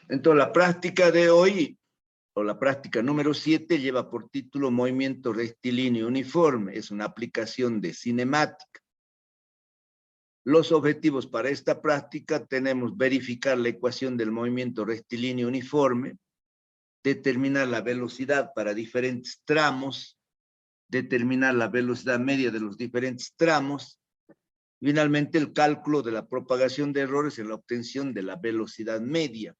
Entonces, la práctica de hoy, o la práctica número 7, lleva por título Movimiento rectilíneo uniforme. Es una aplicación de cinemática. Los objetivos para esta práctica tenemos verificar la ecuación del movimiento rectilíneo uniforme, determinar la velocidad para diferentes tramos, determinar la velocidad media de los diferentes tramos, finalmente el cálculo de la propagación de errores en la obtención de la velocidad media.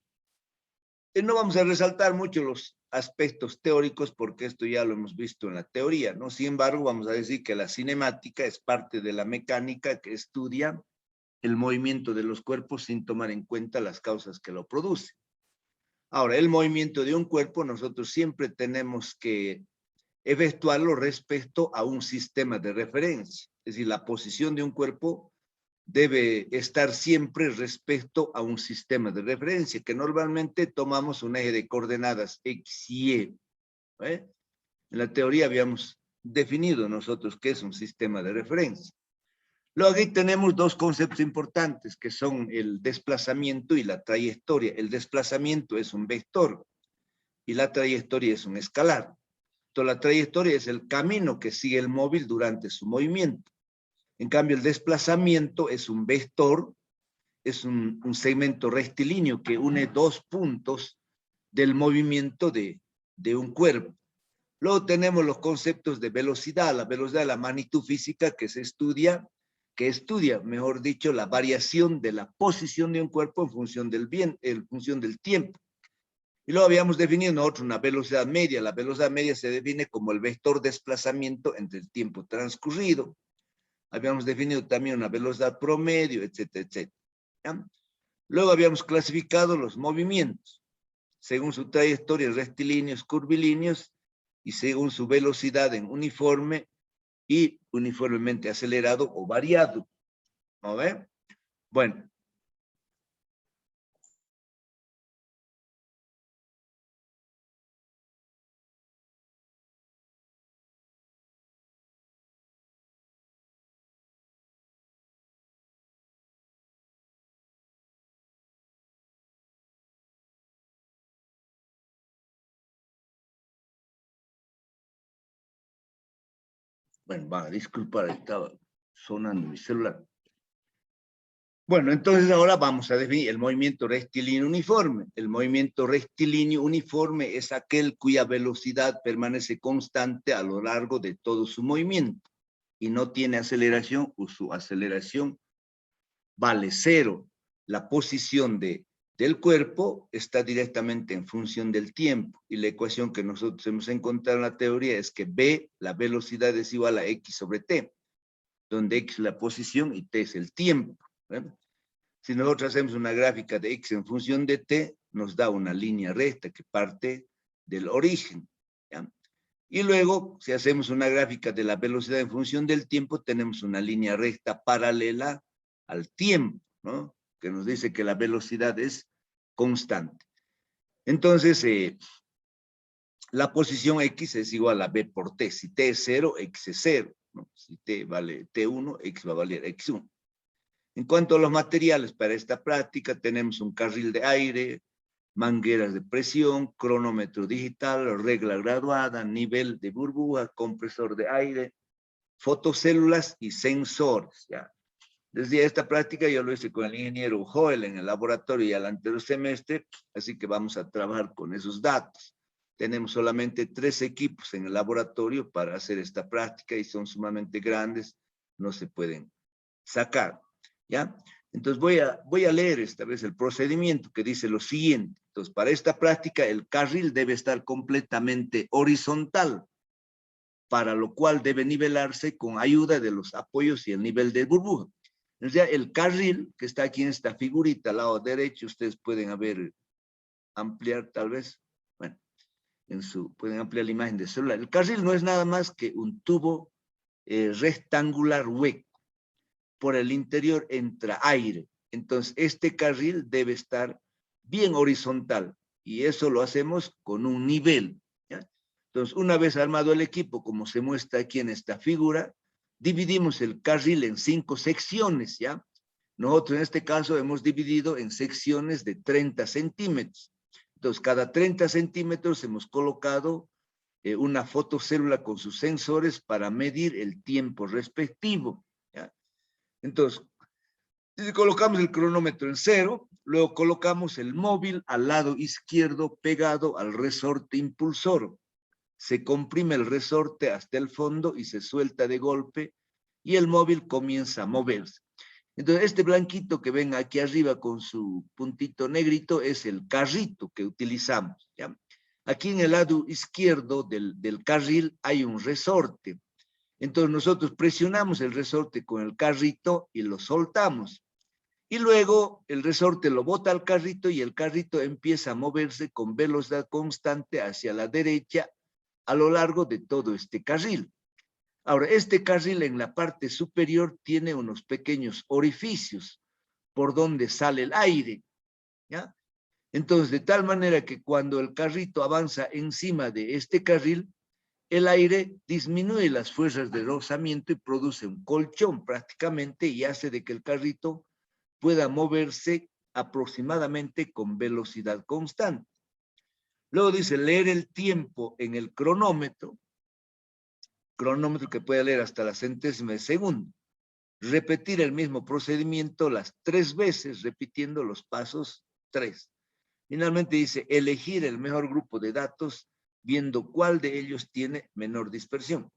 No vamos a resaltar mucho los aspectos teóricos porque esto ya lo hemos visto en la teoría, ¿no? Sin embargo, vamos a decir que la cinemática es parte de la mecánica que estudia el movimiento de los cuerpos sin tomar en cuenta las causas que lo producen. Ahora, el movimiento de un cuerpo nosotros siempre tenemos que efectuarlo respecto a un sistema de referencia. Es decir, la posición de un cuerpo debe estar siempre respecto a un sistema de referencia, que normalmente tomamos un eje de coordenadas X y Y. En la teoría habíamos definido nosotros qué es un sistema de referencia. Luego aquí tenemos dos conceptos importantes, que son el desplazamiento y la trayectoria. El desplazamiento es un vector y la trayectoria es un escalar. Entonces, la trayectoria es el camino que sigue el móvil durante su movimiento. En cambio, el desplazamiento es un vector, es un segmento rectilíneo que une dos puntos del movimiento de un cuerpo. Luego tenemos los conceptos de velocidad, la velocidad, la magnitud física que estudia, mejor dicho, la variación de la posición de un cuerpo en función del tiempo. Y luego habíamos definido nosotros una velocidad media. La velocidad media se define como el vector desplazamiento entre el tiempo transcurrido. Habíamos definido también una velocidad promedio, etcétera, etcétera. ¿Ya? Luego habíamos clasificado los movimientos según su trayectoria, rectilíneos, curvilíneos, y según su velocidad en uniforme y uniformemente acelerado o variado. ¿No ve? Bueno. Bueno, va a disculpar, estaba sonando mi celular. Bueno, entonces ahora vamos a definir el movimiento rectilíneo uniforme. El movimiento rectilíneo uniforme es aquel cuya velocidad permanece constante a lo largo de todo su movimiento y no tiene aceleración o su aceleración vale cero. La posición del cuerpo está directamente en función del tiempo y la ecuación que nosotros hemos encontrado en la teoría es que B, la velocidad es igual a X sobre T, donde X es la posición y T es el tiempo. Si nosotros hacemos una gráfica de X en función de T, nos da una línea recta que parte del origen. ¿Ya? Y luego, si hacemos una gráfica de la velocidad en función del tiempo, tenemos una línea recta paralela al tiempo, ¿no? Que nos dice que la velocidad es constante. Entonces, la posición X es igual a B por T. Si T es 0, X es 0. ¿No? Si T vale T1, X va a valer X1. En cuanto a los materiales para esta práctica, tenemos un carril de aire, mangueras de presión, cronómetro digital, regla graduada, nivel de burbuja, compresor de aire, fotocélulas y sensores. ¿Ya? Desde esta práctica yo lo hice con el ingeniero Joel en el laboratorio y al anterior semestre, así que vamos a trabajar con esos datos. Tenemos solamente 3 equipos en el laboratorio para hacer esta práctica y son sumamente grandes, no se pueden sacar. ¿Ya? Entonces voy a leer esta vez el procedimiento que dice lo siguiente. Entonces, para esta práctica el carril debe estar completamente horizontal, para lo cual debe nivelarse con ayuda de los apoyos y el nivel de burbuja. O sea, el carril que está aquí en esta figurita al lado derecho, ustedes pueden ampliar tal vez, bueno, pueden ampliar la imagen del celular. El carril no es nada más que un tubo rectangular hueco. Por el interior entra aire. Entonces, este carril debe estar bien horizontal y eso lo hacemos con un nivel. ¿Ya? Entonces, una vez armado el equipo, como se muestra aquí en esta figura, dividimos el carril en 5 secciones, ¿ya? Nosotros en este caso hemos dividido en secciones de 30 centímetros. Entonces, cada 30 centímetros hemos colocado una fotocélula con sus sensores para medir el tiempo respectivo, ¿ya? Entonces, colocamos el cronómetro en 0, luego colocamos el móvil al lado izquierdo pegado al resorte impulsor. Se comprime el resorte hasta el fondo y se suelta de golpe y el móvil comienza a moverse. Entonces, este blanquito que ven aquí arriba con su puntito negrito es el carrito que utilizamos, ¿ya? Aquí en el lado izquierdo del carril hay un resorte. Entonces nosotros presionamos el resorte con el carrito y lo soltamos. Y luego el resorte lo bota al carrito y el carrito empieza a moverse con velocidad constante hacia la derecha a lo largo de todo este carril. Ahora, este carril en la parte superior tiene unos pequeños orificios por donde sale el aire, ¿ya? Entonces, de tal manera que cuando el carrito avanza encima de este carril, el aire disminuye las fuerzas de rozamiento y produce un colchón prácticamente y hace de que el carrito pueda moverse aproximadamente con velocidad constante. Luego dice leer el tiempo en el cronómetro que puede leer hasta la centésima de segundo. Repetir el mismo procedimiento las 3 veces, repitiendo los pasos 3. Finalmente dice elegir el mejor grupo de datos viendo cuál de ellos tiene menor dispersión.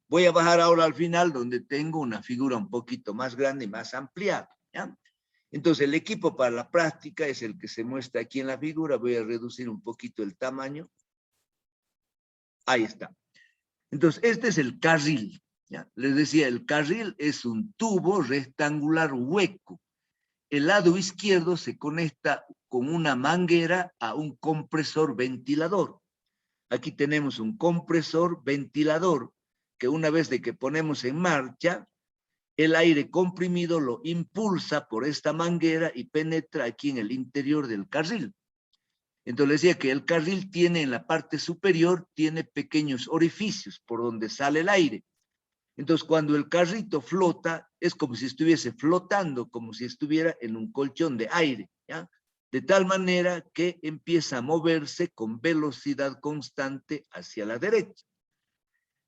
Voy a bajar ahora al final donde tengo una figura un poquito más grande y más ampliada, ¿ya? Entonces el equipo para la práctica es el que se muestra aquí en la figura. Voy a reducir un poquito el tamaño. Ahí está. Entonces este es el carril, ¿ya? Les decía, el carril es un tubo rectangular hueco. El lado izquierdo se conecta con una manguera a un compresor ventilador. Aquí tenemos un compresor ventilador que una vez de que ponemos en marcha, el aire comprimido lo impulsa por esta manguera y penetra aquí en el interior del carril. Entonces decía que el carril tiene en la parte superior, tiene pequeños orificios por donde sale el aire. Entonces cuando el carrito flota, es como si estuviese flotando, como si estuviera en un colchón de aire, ¿ya? De tal manera que empieza a moverse con velocidad constante hacia la derecha.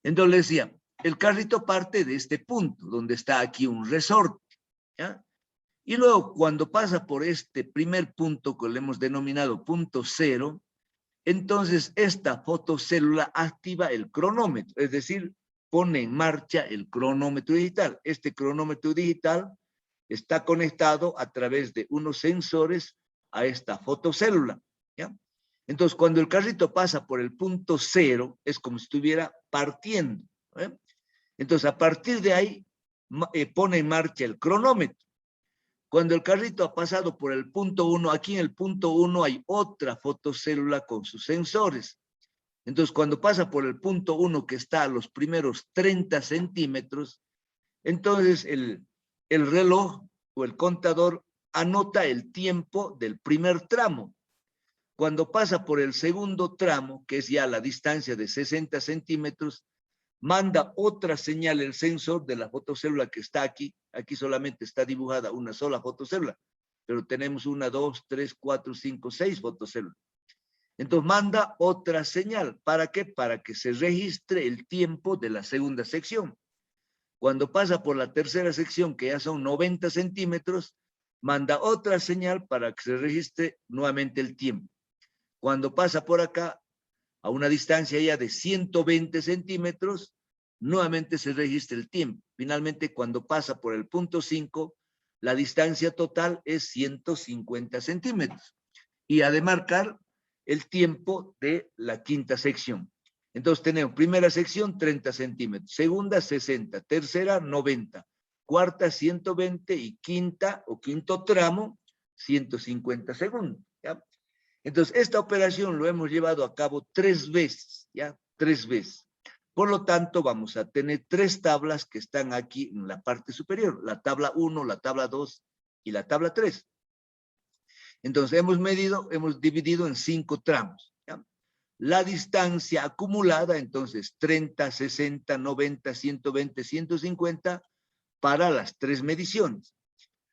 Entonces le decía, el carrito parte de este punto, donde está aquí un resorte, ¿ya? Y luego cuando pasa por este primer punto que le hemos denominado punto 0, entonces esta fotocélula activa el cronómetro, es decir, pone en marcha el cronómetro digital. Este cronómetro digital está conectado a través de unos sensores a esta fotocélula, ¿ya? Entonces, cuando el carrito pasa por el punto 0, es como si estuviera partiendo, ¿eh? Entonces, a partir de ahí, pone en marcha el cronómetro. Cuando el carrito ha pasado por el punto 1, aquí en el punto 1 hay otra fotocélula con sus sensores. Entonces, cuando pasa por el punto 1 que está a los primeros 30 centímetros, entonces el reloj o el contador anota el tiempo del primer tramo. Cuando pasa por el segundo tramo, que es ya la distancia de 60 centímetros, manda otra señal el sensor de la fotocélula que está aquí. Aquí solamente está dibujada una sola fotocélula, pero tenemos 1, 2, 3, 4, 5, 6 fotocélulas. Entonces manda otra señal. ¿Para qué? Para que se registre el tiempo de la segunda sección. Cuando pasa por la tercera sección, que ya son 90 centímetros, manda otra señal para que se registre nuevamente el tiempo. Cuando pasa por acá, a una distancia ya de 120 centímetros, nuevamente se registra el tiempo. Finalmente, cuando pasa por el punto 5, la distancia total es 150 centímetros. Y ha de marcar el tiempo de la quinta sección. Entonces tenemos primera sección 30 centímetros, segunda 60, tercera 90, cuarta 120 y quinta o quinto tramo 150 segundos, ¿ya? Entonces esta operación lo hemos llevado a cabo 3 veces, ¿ya? 3 veces. Por lo tanto vamos a tener 3 tablas que están aquí en la parte superior, la tabla 1, la tabla 2 y la tabla 3. Entonces hemos dividido en 5 tramos, ¿ya? La distancia acumulada, entonces 30, 60, 90, 120, 150 para las 3 mediciones.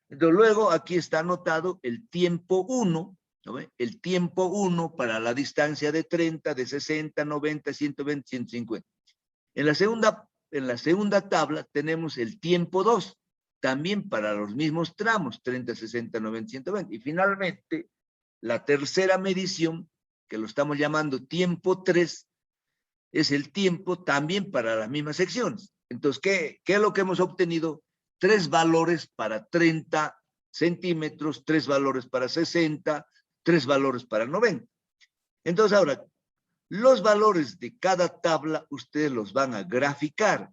Entonces luego aquí está anotado el tiempo 1, ¿no ve? El tiempo 1 para la distancia de 30, de 60, 90, 120, 150. En la segunda tabla tenemos el tiempo 2, también para los mismos tramos, 30, 60, 90, 120. Y finalmente, la tercera medición, que lo estamos llamando tiempo 3, es el tiempo también para las mismas secciones. Entonces, ¿qué es lo que hemos obtenido? 3 valores para 30 centímetros, 3 valores para 60, 3 valores para 90. Entonces, ahora, los valores de cada tabla ustedes los van a graficar.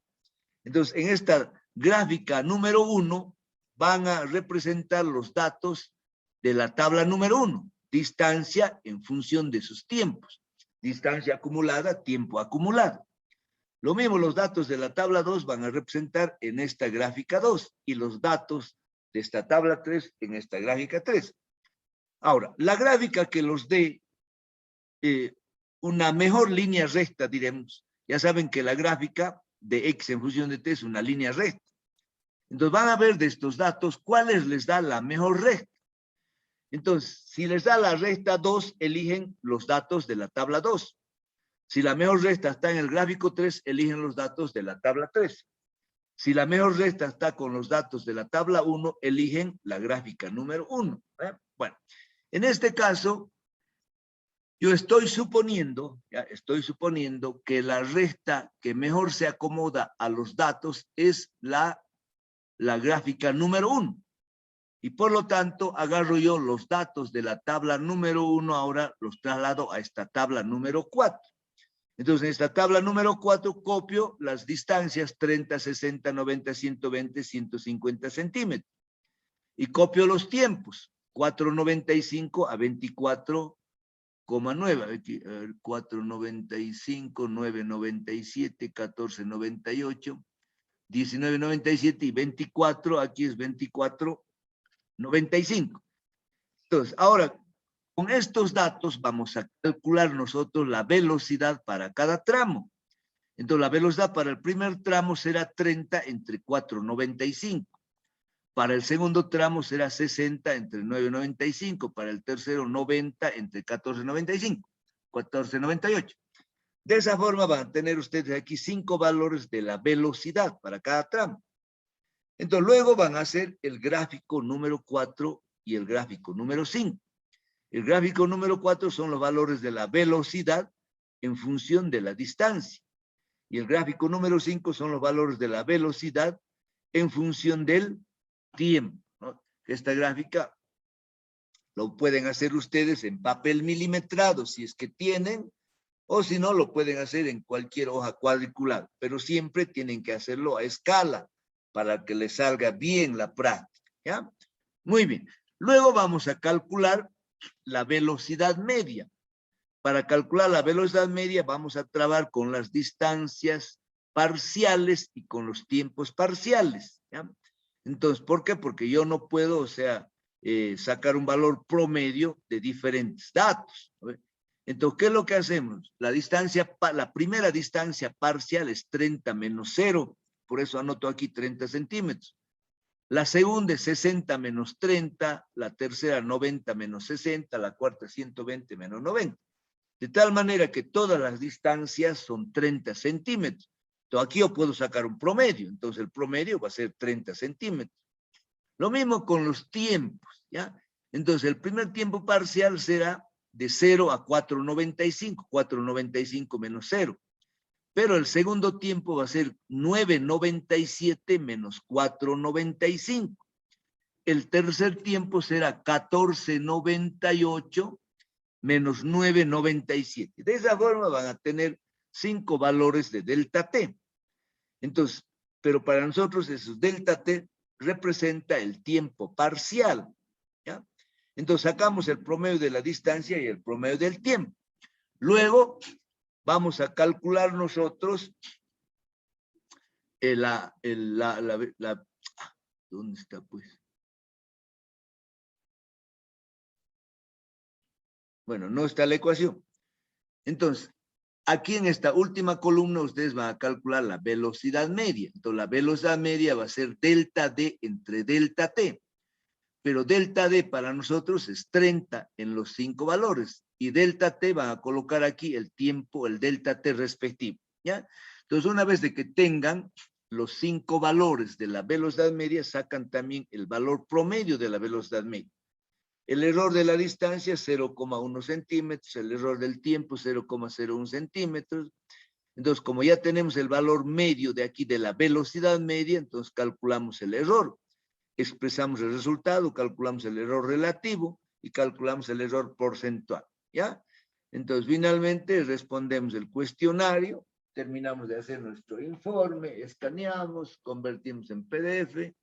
Entonces, en esta gráfica número 1 van a representar los datos de la tabla número 1, distancia en función de sus tiempos. Distancia acumulada, tiempo acumulado. Lo mismo, los datos de la tabla 2 van a representar en esta gráfica 2 y los datos de esta tabla 3 en esta gráfica 3. Ahora, la gráfica que los dé una mejor línea recta, diremos. Ya saben que la gráfica de X en función de T es una línea recta. Entonces van a ver de estos datos cuáles les da la mejor recta. Entonces, si les da la recta 2, eligen los datos de la tabla 2. Si la mejor recta está en el gráfico 3, eligen los datos de la tabla 3. Si la mejor recta está con los datos de la tabla 1, eligen la gráfica número 1. Bueno, en este caso, yo estoy suponiendo que la recta que mejor se acomoda a los datos es la gráfica número 1. Y por lo tanto, agarro yo los datos de la tabla número 1, ahora los traslado a esta tabla número 4. Entonces, en esta tabla número 4 copio las distancias 30, 60, 90, 120, 150 centímetros. Y copio los tiempos, 4.95 a 24,9. 4.95, 9.97, 14.98, 19.97 y 24, aquí es 24.95. Entonces, ahora, con estos datos vamos a calcular nosotros la velocidad para cada tramo. Entonces, la velocidad para el primer tramo será 30 entre 4.95. Para el segundo tramo será 60 entre 9.95. Para el tercero, 90 entre 14.95. 14.98. De esa forma van a tener ustedes aquí 5 valores de la velocidad para cada tramo. Entonces, luego van a hacer el gráfico número 4 y el gráfico número 5. El gráfico número 4 son los valores de la velocidad en función de la distancia. Y el gráfico número 5 son los valores de la velocidad en función del tiempo, ¿no? Esta gráfica lo pueden hacer ustedes en papel milimetrado, si es que tienen, o si no, lo pueden hacer en cualquier hoja cuadricular, pero siempre tienen que hacerlo a escala para que les salga bien la práctica, ¿ya? Muy bien. Luego vamos a calcular la velocidad media. Para calcular la velocidad media vamos a trabajar con las distancias parciales y con los tiempos parciales, ¿ya? Entonces, ¿por qué? Porque yo no puedo, sacar un valor promedio de diferentes datos. Entonces, ¿qué es lo que hacemos? La primera distancia parcial es 30 menos 0, por eso anoto aquí 30 centímetros. La segunda es 60 menos 30, la tercera 90 menos 60, la cuarta 120 menos 90. De tal manera que todas las distancias son 30 centímetros. Entonces aquí yo puedo sacar un promedio, entonces el promedio va a ser 30 centímetros. Lo mismo con los tiempos, ¿ya? Entonces el primer tiempo parcial será de 0 a 4.95, 4.95 menos 0. Pero el segundo tiempo va a ser 9.97 menos 4.95. El tercer tiempo será 14.98 menos 9.97. De esa forma van a tener 5 valores de delta T. Entonces, pero para nosotros eso, delta T representa el tiempo parcial, ¿ya? Entonces sacamos el promedio de la distancia y el promedio del tiempo. Luego vamos a calcular nosotros ¿dónde está pues? Bueno, no está la ecuación. Entonces, aquí en esta última columna ustedes van a calcular la velocidad media. Entonces, la velocidad media va a ser delta D entre delta T. pero delta D para nosotros es 30 en los 5 valores, y delta T van a colocar aquí el tiempo, el delta T respectivo, ¿ya? Entonces, una vez de que tengan los 5 valores de la velocidad media, sacan también el valor promedio de la velocidad media. El error de la distancia, 0,1 centímetros, el error del tiempo, 0,01 centímetros. Entonces, como ya tenemos el valor medio de aquí de la velocidad media, entonces calculamos el error. Expresamos el resultado, calculamos el error relativo y calculamos el error porcentual, ¿ya? Entonces, finalmente respondemos el cuestionario, terminamos de hacer nuestro informe, escaneamos, convertimos en PDF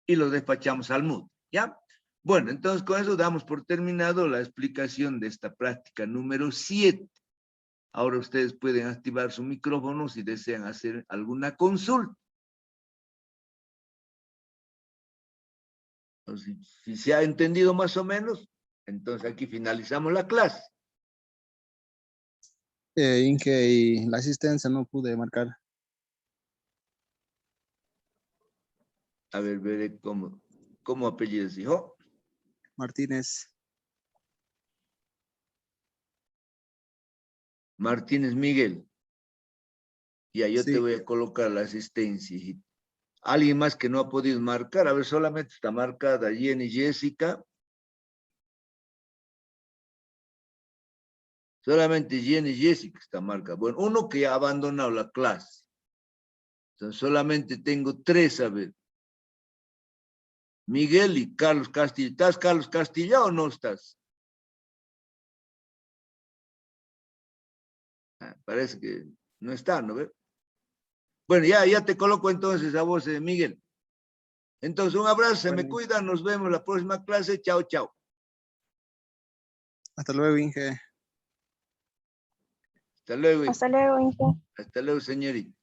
y lo despachamos al MOOC, ¿ya? Bueno, entonces con eso damos por terminado la explicación de esta práctica número 7. Ahora ustedes pueden activar su micrófono si desean hacer alguna consulta. Si se ha entendido más o menos, entonces aquí finalizamos la clase. Inge, y la asistencia no pude marcar. A ver, veré cómo apellidos, hijo. Martínez. Martínez Miguel. Ya, yo te Sí. voy a colocar la asistencia, hijito. Alguien más que no ha podido marcar, a ver, solamente está marcada Jenny Jessica. Solamente Jenny Jessica está marcada. Bueno, uno que ha abandonado la clase. Entonces, solamente tengo 3, a ver. Miguel y Carlos Castilla. ¿Estás, Carlos Castilla, o no estás? Parece que no está, ¿no ve? Bueno, ya te coloco entonces a vos, Miguel. Entonces, un abrazo, se me cuida, nos vemos en la próxima clase. Chao, chao. Hasta luego, Inge. Hasta luego. Hasta luego, Inge. Hasta luego, señorita.